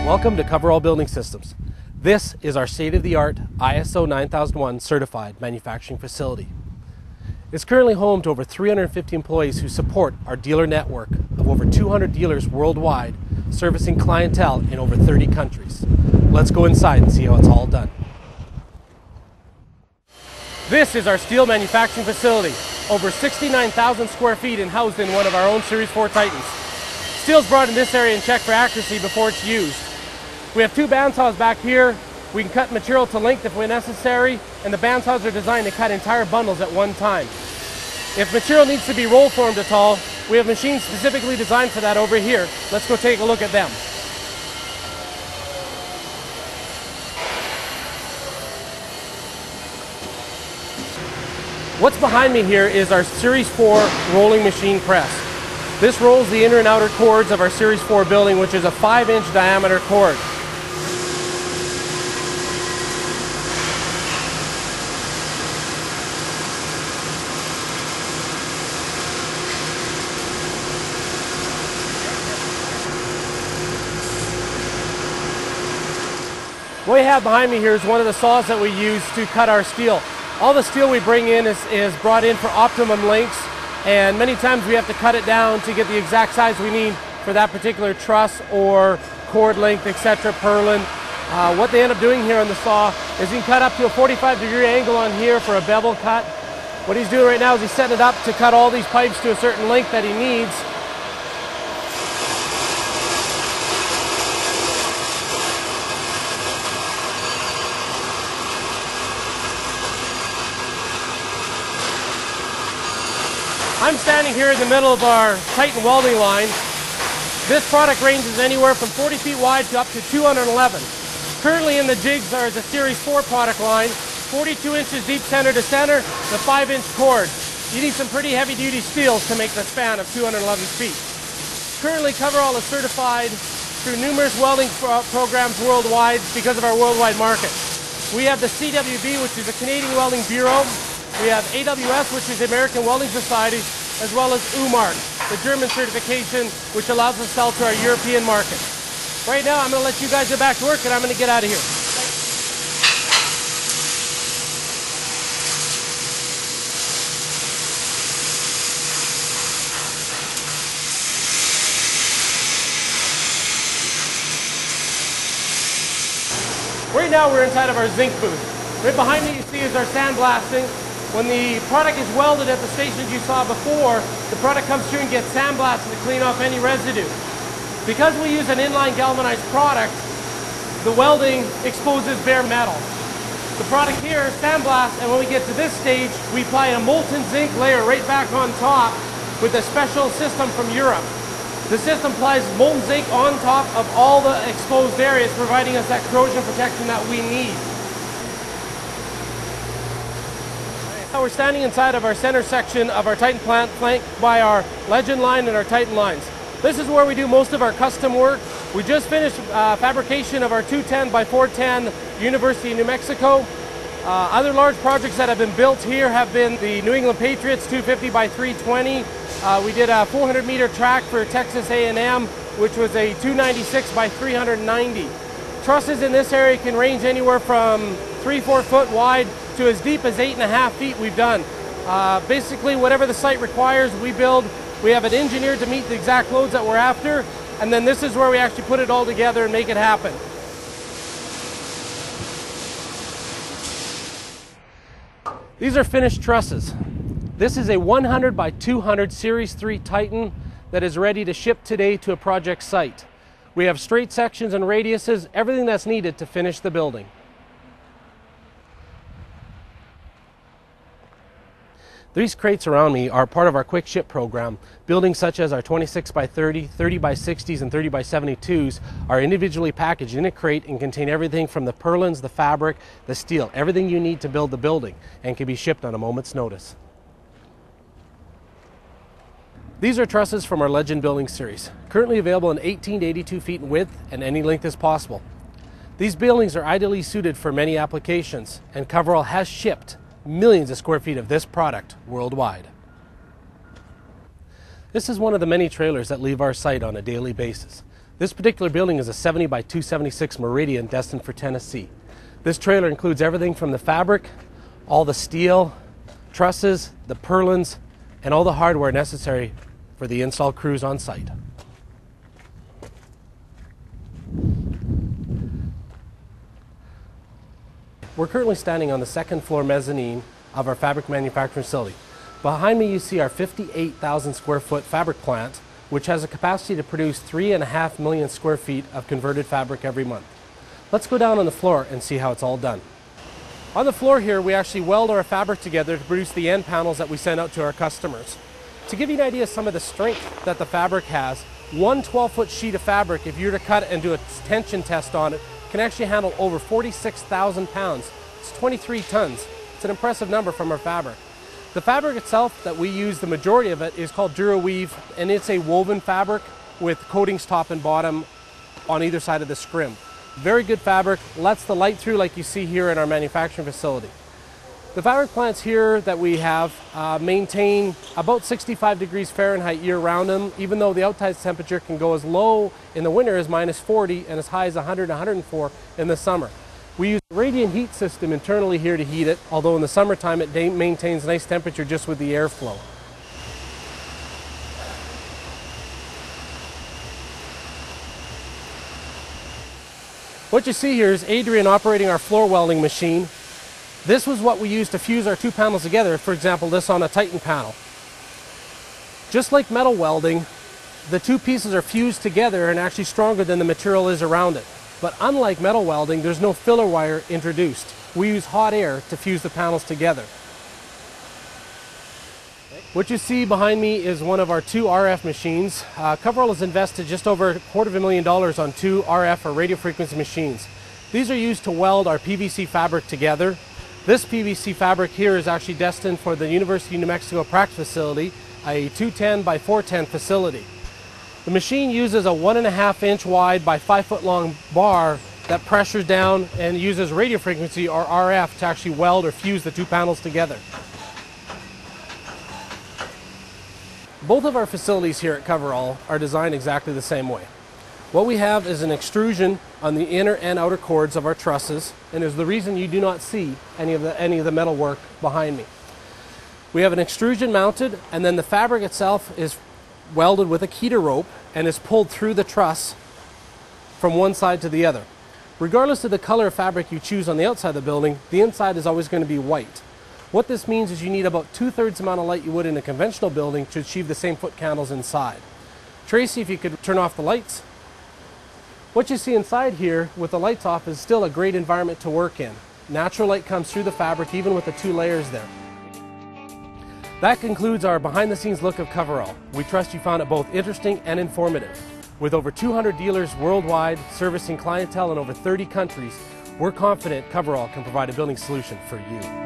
Welcome to Coverall Building Systems. This is our state-of-the-art ISO 9001 certified manufacturing facility. It's currently home to over 350 employees who support our dealer network of over 200 dealers worldwide, servicing clientele in over 30 countries. Let's go inside and see how it's all done. This is our steel manufacturing facility, over 69,000 square feet and housed in one of our own Series 4 Titans. Steel's brought in this area and checked for accuracy before it's used. We have two bandsaws back here. We can cut material to length if necessary, and the bandsaws are designed to cut entire bundles at one time. If material needs to be roll formed at all, we have machines specifically designed for that over here. Let's go take a look at them. What's behind me here is our Series 4 rolling machine press. This rolls the inner and outer cords of our Series 4 building, which is a 5-inch diameter cord. What we have behind me here is one of the saws that we use to cut our steel. All the steel we bring in is brought in for optimum lengths, and many times we have to cut it down to get the exact size we need for that particular truss or cord length, etc., purlin. What they end up doing here on the saw is he can cut up to a 45-degree angle on here for a bevel cut. What he's doing right now is he's setting it up to cut all these pipes to a certain length that he needs. I'm standing here in the middle of our Titan welding line. This product ranges anywhere from 40 feet wide to up to 211. Currently in the jigs are the Series 4 product line, 42 inches deep center to center, the 5-inch cord. You need some pretty heavy duty steels to make the span of 211 feet. Currently Coverall is certified through numerous welding programs worldwide because of our worldwide market. We have the CWB, which is the Canadian Welding Bureau. We have AWS, which is the American Welding Society, as well as UMARC, the German certification, which allows us to sell to our European market. Right now, I'm going to let you guys get back to work, and I'm going to get out of here. Right now, we're inside of our zinc booth. Right behind me, you see, is our sandblasting. When the product is welded at the stations you saw before, the product comes through and gets sandblasted to clean off any residue. Because we use an inline galvanized product, the welding exposes bare metal. The product here is sandblasted, and when we get to this stage, we apply a molten zinc layer right back on top with a special system from Europe. The system applies molten zinc on top of all the exposed areas, providing us that corrosion protection that we need. We're standing inside of our center section of our Titan plant, flanked by our Legend line and our Titan lines. This is where we do most of our custom work. We just finished fabrication of our 210 by 410 University of New Mexico. Other large projects that have been built here have been the New England Patriots 250 by 320. We did a 400-meter track for Texas A&M, which was a 296 by 390. Trusses in this area can range anywhere from 3-4 foot wide to as deep as 8.5 feet we've done. Basically, whatever the site requires, we build. We have it engineered to meet the exact loads that we're after, and then this is where we actually put it all together and make it happen. These are finished trusses. This is a 100 by 200 Series 3 Titan that is ready to ship today to a project site. We have straight sections and radiuses, everything that's needed to finish the building. These crates around me are part of our quick ship program. Buildings such as our 26 by 30, 30 by 60s, and 30 by 72s are individually packaged in a crate and contain everything from the purlins, the fabric, the steel, everything you need to build the building, and can be shipped on a moment's notice. These are trusses from our Legend building series, currently available in 18 to 82 feet in width and any length as possible. These buildings are ideally suited for many applications, and Coverall has shipped millions of square feet of this product worldwide. This is one of the many trailers that leave our site on a daily basis. This particular building is a 70 by 276 Meridian destined for Tennessee. This trailer includes everything from the fabric, all the steel, trusses, the purlins, and all the hardware necessary for the install crews on site. We're currently standing on the second floor mezzanine of our fabric manufacturing facility. Behind me you see our 58,000 square foot fabric plant, which has a capacity to produce 3.5 million square feet of converted fabric every month. Let's go down on the floor and see how it's all done. On the floor here, we actually weld our fabric together to produce the end panels that we send out to our customers. To give you an idea of some of the strength that the fabric has, one 12-foot sheet of fabric, if you were to cut it and do a tension test on it, can actually handle over 46,000 pounds. It's 23 tons. It's an impressive number from our fabric. The fabric itself that we use, the majority of it, is called DuraWeave, and it's a woven fabric with coatings top and bottom on either side of the scrim. Very good fabric, lets the light through like you see here in our manufacturing facility. The fabric plants here that we have maintain about 65 degrees Fahrenheit year-round them, even though the outside temperature can go as low in the winter as -40 and as high as 100 and 104 in the summer. We use a radiant heat system internally here to heat it, although in the summertime it maintains nice temperature just with the airflow. What you see here is Adrian operating our floor welding machine. This was what we used to fuse our two panels together, for example this on a Titan panel. Just like metal welding, the two pieces are fused together and actually stronger than the material is around it. But unlike metal welding, there's no filler wire introduced. We use hot air to fuse the panels together. What you see behind me is one of our two RF machines. Coverall has invested just over $250,000 on two RF or radio frequency machines. These are used to weld our PVC fabric together. This PVC fabric here is actually destined for the University of New Mexico practice facility, a 210 by 410 facility. The machine uses a 1.5 inch wide by 5 foot long bar that pressures down and uses radio frequency or RF to actually weld or fuse the two panels together. Both of our facilities here at Coverall are designed exactly the same way. What we have is an extrusion on the inner and outer cords of our trusses, and is the reason you do not see any of the metal work behind me. We have an extrusion mounted, and then the fabric itself is welded with a Keter rope and is pulled through the truss from one side to the other. Regardless of the color of fabric you choose on the outside of the building, the inside is always going to be white. What this means is you need about 2/3 the amount of light you would in a conventional building to achieve the same foot candles inside. Tracy, if you could turn off the lights. What you see inside here with the lights off is still a great environment to work in. Natural light comes through the fabric even with the two layers there. That concludes our behind the scenes look of Coverall. We trust you found it both interesting and informative. With over 200 dealers worldwide servicing clientele in over 30 countries, we're confident Coverall can provide a building solution for you.